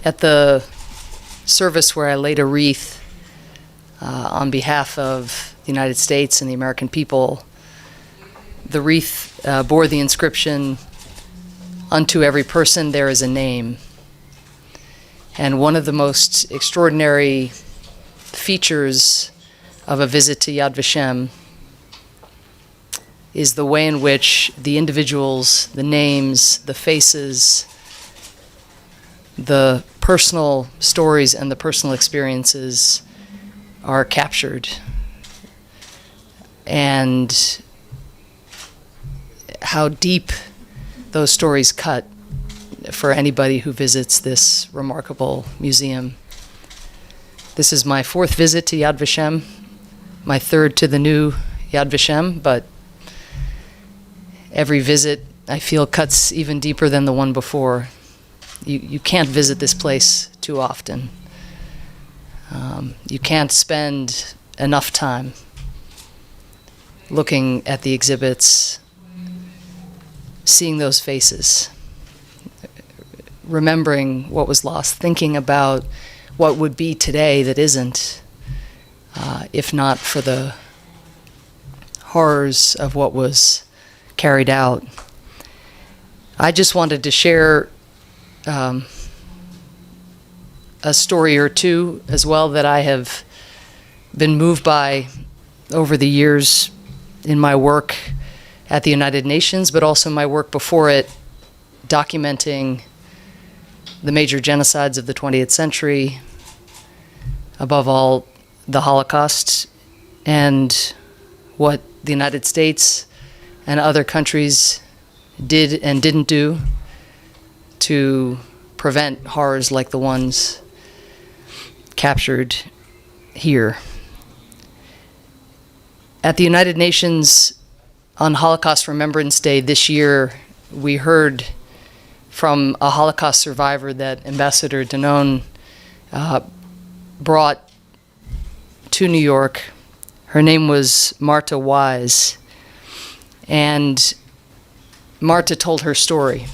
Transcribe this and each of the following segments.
At the service where I laid a wreath on behalf of the United States and the American people, the wreath bore the inscription, "Unto every person there is a name." And one of the most extraordinary features of a visit to Yad Vashem is the way in which the individuals, the names, the faces, the personal stories and the personal experiences are captured. And how deep those stories cut for anybody who visits this remarkable museum. This is my fourth visit to Yad Vashem, my third to the new Yad Vashem, but every visit I feel cuts even deeper than the one before. You can't visit this place too often. You can't spend enough time looking at the exhibits, seeing those faces, remembering what was lost, thinking about what would be today that isn't, if not for the horrors of what was carried out. I just wanted to share a story or two as well that I have been moved by over the years in my work at the United Nations, but also my work before it, documenting the major genocides of the 20th century, above all the Holocaust, and what the United States and other countries did and didn't do to prevent horrors like the ones captured here. At the United Nations on Holocaust Remembrance Day this year, we heard from a Holocaust survivor that Ambassador Danone brought to New York. Her name was Marta Wise, and Marta told her story.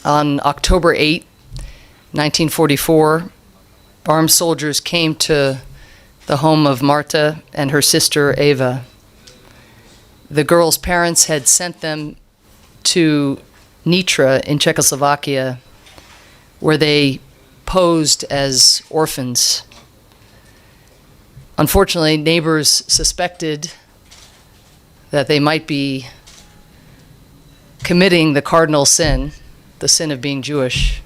On October 8, 1944, armed soldiers came to the home of Marta and her sister Eva. The girls' parents had sent them to Nitra in Czechoslovakia, where they posed as orphans. Unfortunately, neighbors suspected that they might be committing the cardinal sin, the sin of being Jewish,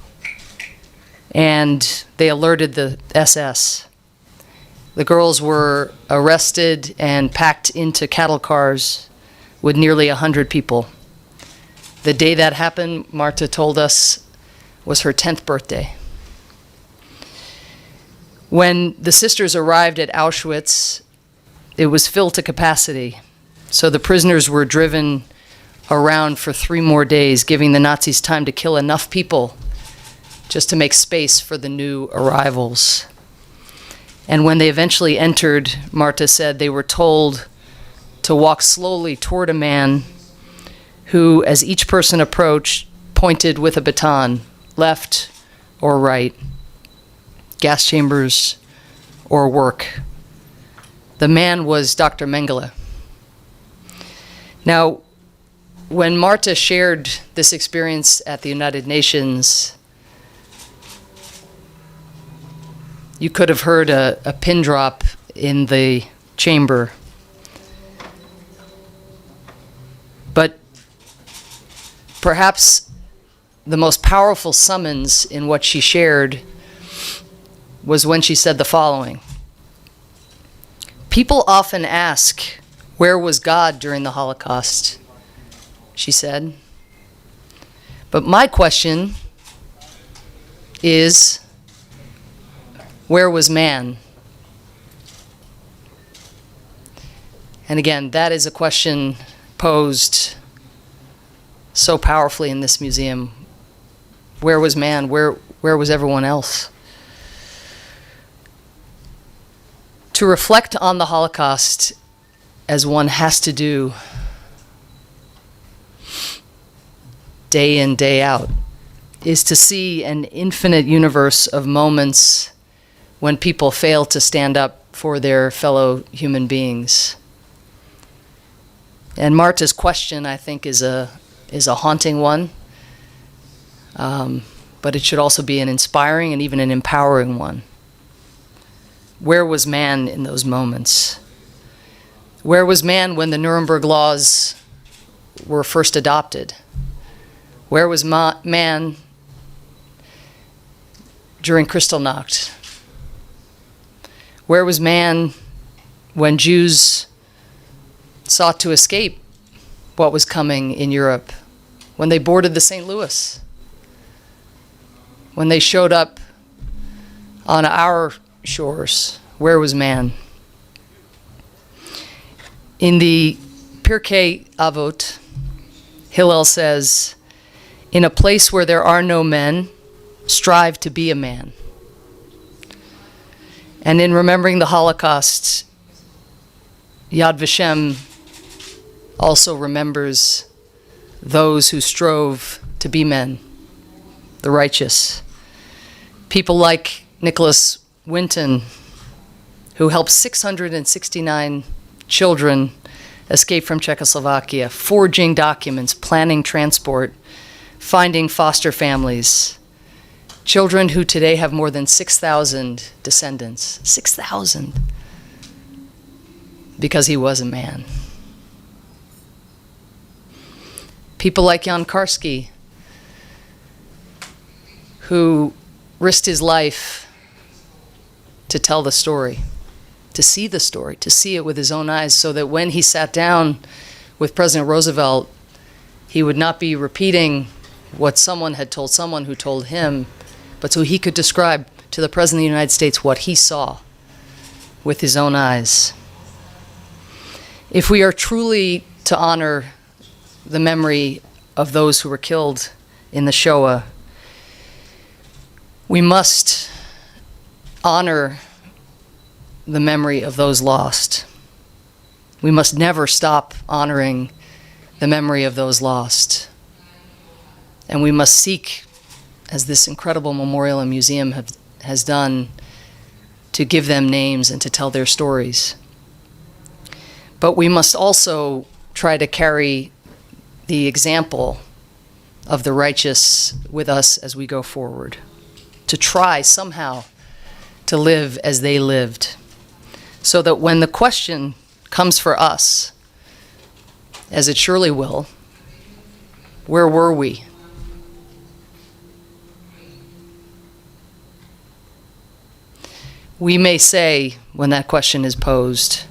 and they alerted the SS. The girls were arrested and packed into cattle cars with nearly 100 people. The day that happened, Marta told us, was her 10th birthday. When the sisters arrived at Auschwitz, it was filled to capacity, so the prisoners were driven around for 3 more days, giving the Nazis time to kill enough people just to make space for the new arrivals. And when they eventually entered, Marta said they were told to walk slowly toward a man who, as each person approached, pointed with a baton, left or right, gas chambers or work. The man was Dr. Mengele. Now, when Marta shared this experience at the United Nations, you could have heard a pin drop in the chamber. But perhaps the most powerful summons in what she shared was when she said the following: "People often ask, where was God during the Holocaust?" she said. But my question is, where was man? And again, that is a question posed so powerfully in this museum. Where was man? Where was everyone else? To reflect on the Holocaust, as one has to do day in, day out, is to see an infinite universe of moments when people fail to stand up for their fellow human beings. And Marta's question, I think, is a haunting one, but it should also be an inspiring and even an empowering one. Where was man in those moments? Where was man when the Nuremberg laws were first adopted? Where was man during Kristallnacht? Where was man when Jews sought to escape what was coming in Europe? When they boarded the St. Louis? When they showed up on our shores? Where was man? In the Pirkei Avot, Hillel says, "In a place where there are no men, strive to be a man." And in remembering the Holocaust, Yad Vashem also remembers those who strove to be men, the righteous. People like Nicholas Winton, who helped 669 children escape from Czechoslovakia, forging documents, planning transport, finding foster families. Children who today have more than 6,000 descendants. 6,000. Because he was a man. People like Jan Karski, who risked his life to tell the story, to see the story, to see it with his own eyes, so that when he sat down with President Roosevelt, he would not be repeating what someone had told someone who told him, but so he could describe to the President of the United States what he saw with his own eyes. If we are truly to honor the memory of those who were killed in the Shoah, we must honor the memory of those lost. We must never stop honoring the memory of those lost. And we must seek, as this incredible memorial and museum has done, to give them names and to tell their stories. But we must also try to carry the example of the righteous with us as we go forward, to try somehow to live as they lived, so that when the question comes for us, as it surely will, where were we? We may say, when that question is posed,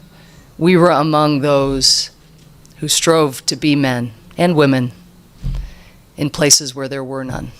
we were among those who strove to be men and women in places where there were none.